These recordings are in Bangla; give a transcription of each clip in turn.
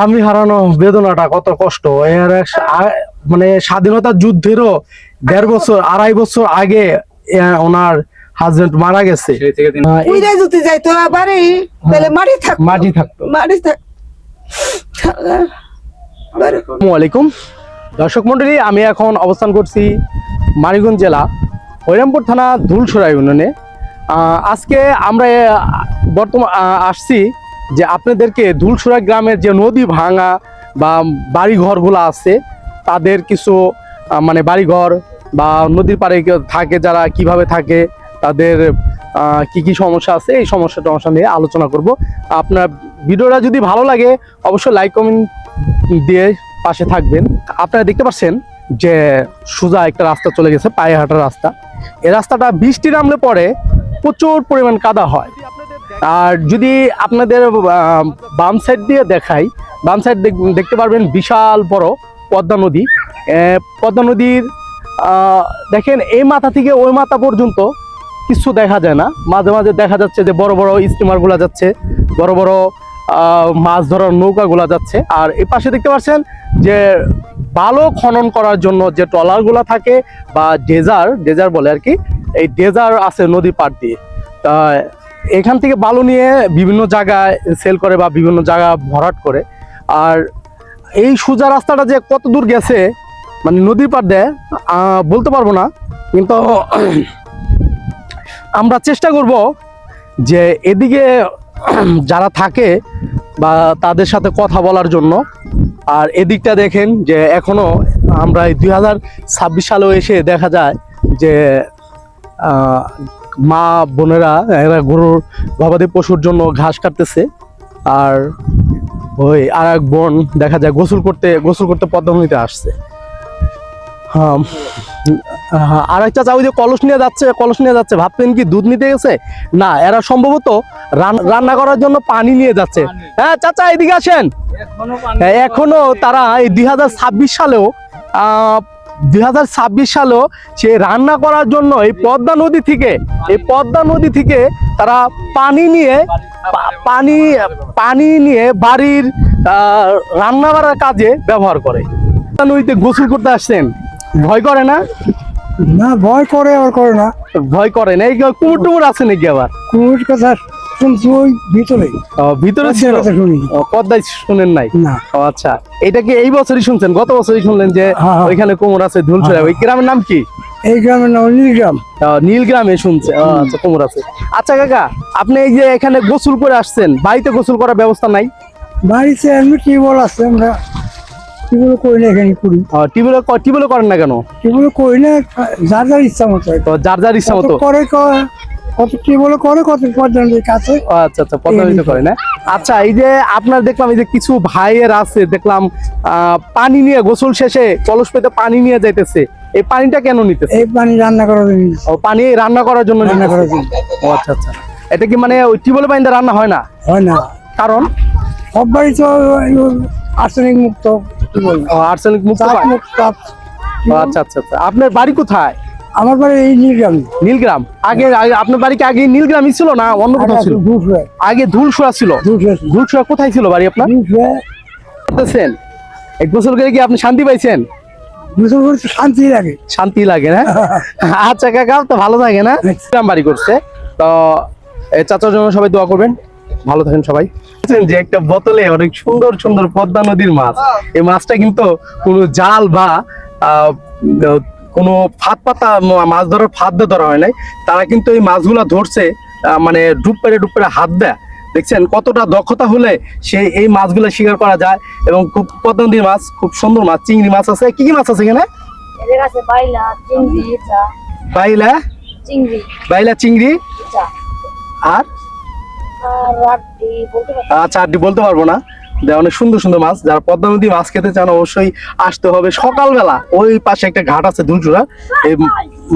আমি হারানো বেদনাটা কত কষ্ট। এর মানে স্বাধীনতা যুদ্ধেরও 1.5 বছর 2.5 বছর আগে ওনার হাজবেন্ড মারা গেছে। যদি যাইতো বাড়ি তাহলে মাটি থাকতো। আসসালামু আলাইকুম দর্শক মন্ডলী, আমি এখন অবস্থান করছি মানিকগঞ্জ জেলা হরিরামপুর থানা ধুলছড়া ইউনিয়নে। আজকে আমরা বর্তমান আসছি যে আপনাদেরকে ধুলছড়া গ্রামের যে নদী ভাঙা বা বাড়িঘরগুলো আছে তাদের কিছু মানে বাড়িঘর বা নদীর পাড়ে থাকে যারা কিভাবে থাকে, তাদের কি কি সমস্যা আছে, এই সমস্যা নিয়ে আলোচনা করব। আপনার ভিডিওটা যদি ভালো লাগে অবশ্যই লাইক কমেন্ট দিয়ে পাশে থাকবেন। আপনারা দেখতে পাচ্ছেন যে সোজা একটা রাস্তা চলে গেছে, পায়ে হাঁটার রাস্তা। এই রাস্তাটা বৃষ্টি নামলে পরে প্রচুর পরিমাণ কাদা হয়। আর যদি আপনাদের বাম সাইড দিয়ে দেখাই, বাম সাইড দেখতে পারবেন বিশাল বড় পদ্মা নদী। পদ্মা নদীর দেখেন এই মাথা থেকে ওই মাথা পর্যন্ত কিছু দেখা যায় না। মাঝে মাঝে দেখা যাচ্ছে যে বড় বড় স্টিমার গুলা যাচ্ছে, বড় বড় মাছ ধরার নৌকা গুলা যাচ্ছে। আর এই পাশে দেখতে পাচ্ছেন যে বালু খনন করার জন্য যে ট্রলার গুলা থাকে বা ডেজার বলে আর কি, এই ডেজার আছে নদী পাড় দিয়ে। তা এখান থেকে বালু নিয়ে বিভিন্ন জায়গায় সেল করে বা বিভিন্ন জায়গা ভরাট করে। আর এই সোজা রাস্তাটা যে কত দূর গেছে মানে নদীর পাড় দিয়ে বলতে পারবো না, কিন্তু আমরা চেষ্টা করব যে এদিকে যারা থাকে বা তাদের সাথে কথা বলার জন্য। আর এদিকটা দেখেন যে এখনো আমরা 2026 সালেও এসে দেখা যায় যে মা বোনেরা এরা গরুর গবাদি পশুর জন্য ঘাস কাটতেছে। আর ওই আর এক বোন দেখা যায় গোসল করতে পদ্মা নদীতে আসছে। আর একটা চাচা ওই যে কলস নিয়ে যাচ্ছে ভাবতেন কি দুধ নিতে গেছে, না এরা সম্ভবত রান্না করার জন্য পানি নিয়ে যাচ্ছে। হ্যাঁ চাচা এদিকে আসেন। এখনো তারা এই 2026 সালেও সে রান্না করার জন্য এই পদ্মা নদী থেকে তারা পানি নিয়ে বাড়ির রান্না করার কাজে ব্যবহার করে। নদীতে গোসল করতে আসছেন, ভয় করে না? না ভয় করে আর করে না, ভয় করে না। এই কুমুর টুমুর আছে নাকি? আবার কুমির কথা শুনছি ওই ভিতরে ছিল, পদ্মায় শুনেন নাই? ও আচ্ছা, এটা কি এই বছরই শুনছেন? গত বছরই শুনলেন যে ওইখানে কুমুর আছে ধুলছড়া? ওই গ্রামের নাম কি? এই গ্রামের নাম নীলগ্রাম। নীলগ্রামে শুনছে। আচ্ছা কুমুর আছে। আচ্ছা কাকা, আপনি এই যে এখানে গোসল করে আসছেন, বাড়িতে গোসল করার ব্যবস্থা নাই? বাড়িতে এমনি টিউবওয়েল আছে, আমরা টিউবওয়েল করি না এখানে করি। টিউবওয়েল করেন না কেন? টিউবওয়েল করি না, যার ইচ্ছা মতো। যার ইচ্ছা মতো করে, কত টিউবওয়েল করে, কত পদ্মা নদীর কাছে। আচ্ছা পদ্মা নদীতে করে না। আচ্ছা এই যে আপনার দেখলাম এই যে কিছু ভাইয়ের আছে দেখলাম পানি নিয়ে গোসল শেষে কলস পেতে পানি নিয়ে যাইতেছে, এই পানিটা কেন নিতেছে? এই পানি রান্না করার জন্য। ও পানি রান্না করার জন্য। ও আচ্ছা এটা কি মানে ওই টিউবওয়েল পানিতে রান্না হয় না? হয় না, কারণ সব বাড়ি তো আর্সেনিক মুক্ত। আর্সেনিক মুক্ত। আচ্ছা আপনার বাড়ি কোথায়? আমার বাড়ি এই নীলগ্রাম। আগে আপনার বাড়ি কি আগে নীলগ্রামই ছিল না অন্য কোথাও ছিল? আগে ধুলছড়া ছিল। ধুলছড়া কোথায় ছিল বাড়ি আপনার? এক বছর করে কি আপনি শান্তি পাইছেন? শান্তি লাগে না? আচ্ছা কাকা তো ভালো থাকে না? বাড়ি করছে তো চাচার জন্য সবাই দোয়া করবেন, ভালো থাকেন সবাই। যে একটা বোতলে অনেক সুন্দর পদ্মা নদীর মাছ, এই মাছটা কিন্তু কোনো জাল বা কোনো ফাঁদ পাতা মাছ ধরার ফাঁদ দিয়ে ধরা হয় নাই। তারা কিন্তু এই মাছগুলা ধরছে মানে ডুব পেরে হাত দেয়। দেখছেন কতটা দক্ষতা হলে সে এই মাছগুলো শিকার করা যায়। এবং খুব পদ্মা নদীর মাছ, খুব সুন্দর মাছ, চিংড়ি মাছ আছে। কি মাছ আছে এখানে? বাইলা চিংড়ি আর আচ্ছা আড্ডি বলতে পারবো না। অনেক সুন্দর মাছ। যারা পদ্মা নদী মাছ খেতে চান অবশ্যই আসতে হবে সকালবেলা। ওই পাশে একটা ঘাট আছে ধুলছড়া, এই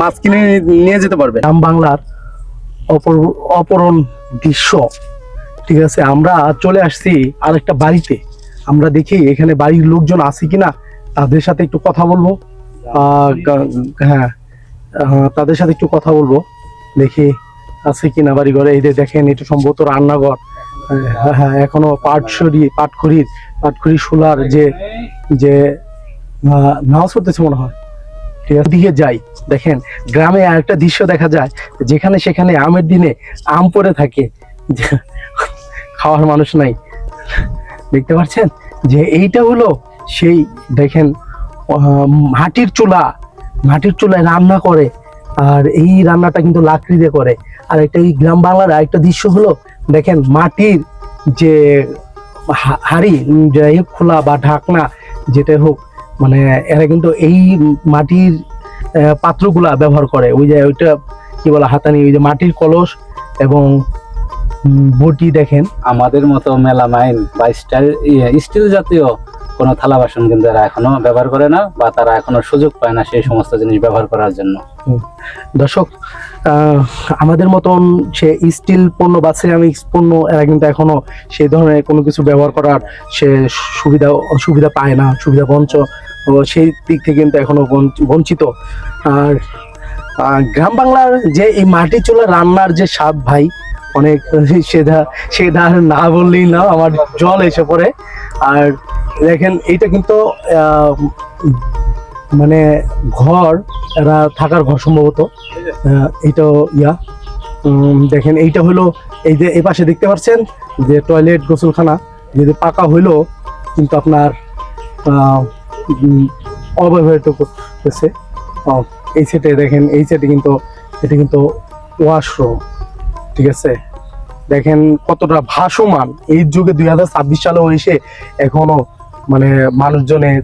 মাছ কিনে নিয়ে যেতে পারবে। গ্রাম বাংলার অপরণ দৃশ্য। ঠিক আছে, আমরা চলে আসছি আরেকটা বাড়িতে। আমরা দেখি এখানে বাড়ির লোকজন আছে কিনা, তাদের সাথে একটু কথা বলবো। হ্যাঁ তাদের সাথে একটু কথা বলবো, দেখি আছে কিনা বাড়ি ঘরে। এই যে দেখেন এটা সম্ভবত রান্নাঘর। হ্যাঁ এখনো পাটখড়ির পাটখড়ি শুলার যে যে নামাজ পড়তেছে মনে হয়, ঠিক আছে, দিকে যাই। দেখেন গ্রামে আরেকটা দৃশ্য দেখা যায়, যেখানে সেখানে আমের দিনে আম পড়ে থাকে, খাওয়ার মানুষ নাই। দেখতে পাচ্ছেন যে এইটা হলো সেই, দেখেন মাটির চুলায় রান্না করে, আর এই রান্নাটা কিন্তু লাকড়ি দিয়ে করে। আর একটা এই গ্রাম বাংলার আরেকটা দৃশ্য হলো, দেখেন মাটির যে হাড়ি, যাই হোক খোলা বা ঢাকনা যেটা হোক, মানে এরা কিন্তু এই মাটির পাত্রগুলা ব্যবহার করে। ওই যে ওইটা কি বলে হাতানি, ওই যে মাটির কলস এবং বটি। দেখেন আমাদের মতো মেলামাইন বা স্টিল জাতীয় কোনো থালা বাসন কিন্তু এরা এখনো ব্যবহার করে না, বা তারা এখনো সুযোগ পায় না সেই সমস্ত জিনিস ব্যবহার করার জন্য। দর্শক, আমাদের মতন সে স্টিল পণ্য বা সিরামিক্স পণ্য এরা কিন্তু এখনো সেই ধরনের কোনো কিছু ব্যবহার করার সে সুবিধা পায় না, সুবিধা সেই দিক থেকে কিন্তু এখনো বঞ্চিত। আর গ্রাম বাংলার যে এই মাটি চুলা রান্নার যে স্বাদ ভাই, অনেক সেটা না বললেই না, আমার জল এসে পড়ে। আর দেখেন এইটা কিন্তু মানে ঘর, এরা থাকার ঘর সম্ভবত, এইটাও দেখেন এইটা হলো, এই যে এই পাশে দেখতে পাচ্ছেন যে টয়লেট গোসলখানা, যদি পাকা হইলো কিন্তু আপনার অব্যবহৃত করতেছে। এই সেটে দেখেন, এই সেটে কিন্তু এটা কিন্তু ওয়াশরুম, ঠিক আছে। দেখেন কতটা ভাসমান, এই যুগে 2026 সালেও এসে এখনো মানে মানুষজনের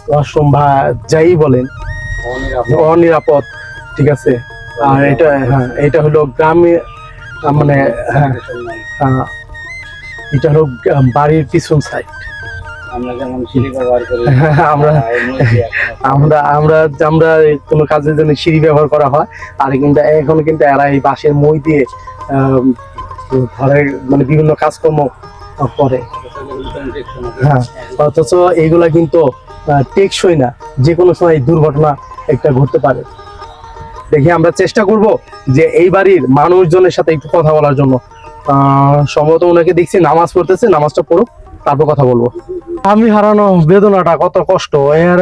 ওয়াশরুম বা যাই বলেন অনিরাপদ, ঠিক আছে। আর এটা এটা হলো গ্রামে, মানে এটা হলো বাড়ির পিছন সাইড। আমরা যেমন সিঁড়ি ব্যবহার করি, আমরা কোনো কাজের জন্য সিঁড়ি ব্যবহার করা হয়, আর কিন্তু এখন কিন্তু এরা এই বাঁশের মই দিয়ে ঘরের মানে বিভিন্ন কাজকর্ম করে। হ্যাঁ, অথচ এইগুলা কিন্তু টেকসই না, যে কোনো সময় দুর্ঘটনা একটা ঘটতে পারে। দেখি আমরা চেষ্টা করব যে এই বাড়ির মানুষজনের সাথে একটু কথা বলার জন্য। সম্ভবত ওনাকে দেখছি নামাজ পড়তেছে, নামাজটা পড়ুক তারপর কথা বলবো। আমি হারানো বেদনাটা কত কষ্ট, এর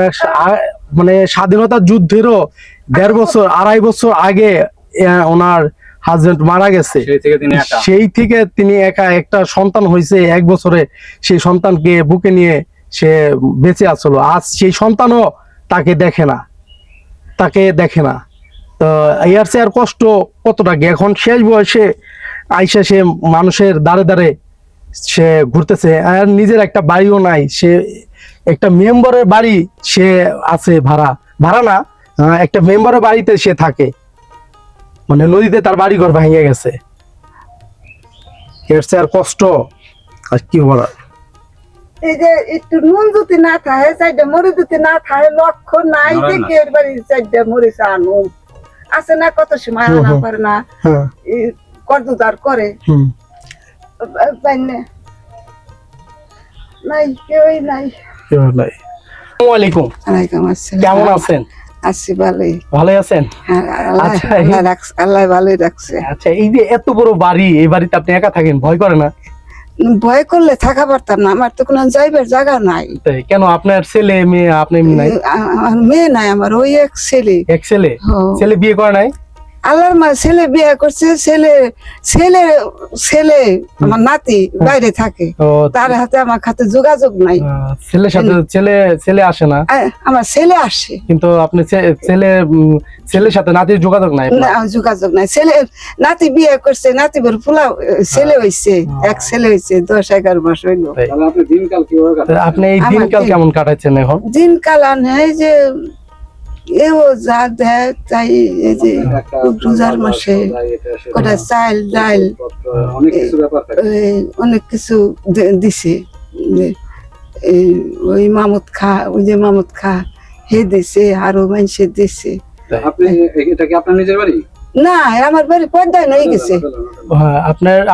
মানে স্বাধীনতা যুদ্ধেরও 1.5 বছর 2.5 বছর আগে ওনার হাজবেন্ড মারা গেছে, সেই থেকে তিনি একা, একটা সন্তান হয়েছে 1 বছরে, সেই সন্তানকে বুকে নিয়ে সে বেঁচে আসলো। আজ সেই সন্তানও তাকে দেখে না। তো এর চেয়ে আর কষ্ট কতটা, এখন শেষ বয়সে আইসা সে মানুষের দাঁড়ে দাঁড়ে সে ঘুরতেছে, আর নিজের একটা বাড়িও নাই। সে একটা মেম্বারের বাড়ি সে আছে, ভাড়া না, একটা মেম্বারের বাড়িতে সে থাকে, মানে নদীতে তার বাড়ি ঘর ভেঙে গেছে। এর চেয়ে আর কষ্ট আর কি বলার। এই যে একটু নুন যদি না থাকে, চারটা মরিচ যদি না থাকে, লক্ষ্য নাই দেখে এর বাড়ি 4টা মরিচ আনো আছে না, কত সময় আনা করে না, করদার করে নাই, কেউই নাই। আসসালামু আলাইকুম, ওয়ালাইকুম আসসালাম। কেমন আছেন? আছি ভালোই। ভালোই আছেন? আচ্ছা, আল্লাহ ভালোই রাখছে। আচ্ছা, এই যে এত বড় বাড়ি, এই বাড়িতে আপনি একা থাকেন, ভয় করে না? ভয় করলে থাকা পারতাম না, আমার তো কোনো যাইবার জায়গা নাই। কেন, আপনার ছেলে মেয়ে আপনি নাই? আমার মেয়ে নাই, আমার ওই এক ছেলে। ছেলে বিয়ে করে নাই? আল্লাহর মা ছেলে বিয়ে করছে, ছেলে আমার নাতি বাইরে থাকে, তার হাতে আমার হাতে যোগাযোগ নাই। ছেলের সাথে ছেলে আসে না? আমার ছেলে আসে, কিন্তু আপনি ছেলের সাথে নাতির যোগাযোগ নাই? যোগাযোগ নাই। ছেলে নাতি বিয়ে করছে, নাতি বের ফুলা ছেলে হয়েছে, এক ছেলে হয়েছে, 10-11 মাস হইলো। আপনি এই দিনকাল কেমন কাটাচ্ছেন এখন? দিনকাল এই যে এও যা দেয় তাই, এই যে রোজার মাসে কটা চাল ডাল অনেক কিছু দিছে। ওই মামুদ খা হে দিছে, আরো মানুষের দিছে। আপনার নিজের বাড়ি না, আমার বাড়ি পর্দায় নিয়ে গেছে।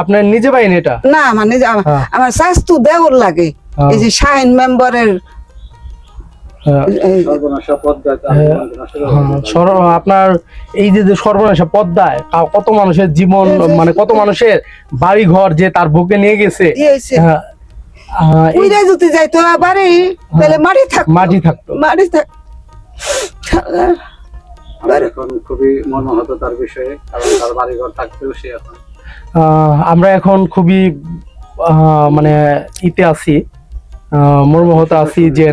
আপনার নিজে বাড়ি এটা না, আমার নিজে, আমার শাস্তু দেওর লাগে। এই যে শাহিন মেম্বারের আপনার এই যে সর্বনাশা পদ্মায় কত মানুষের জীবন, মানে কত মানুষের বাড়ি ঘর যে তার বুকে নিয়ে গেছে। উইরা যদি যাইতো আবারে তাহলে মাটি থাকতো। মাটি থাক আমার এখন খুবই মনে হতো তার বিষয়ে, কারণ তার বাড়িঘর থাকতেও সে এখন আমরা এখন খুবই মানে ইতে আছি, মর্মাহত আছি যে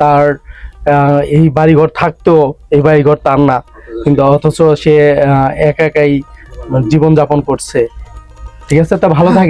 তার এই বাড়িঘর থাকতো, এই বাড়িঘর তার না, কিন্তু অথচ সে একা একাই জীবন যাপন করছে। ঠিক আছে, তা ভালো থাকে।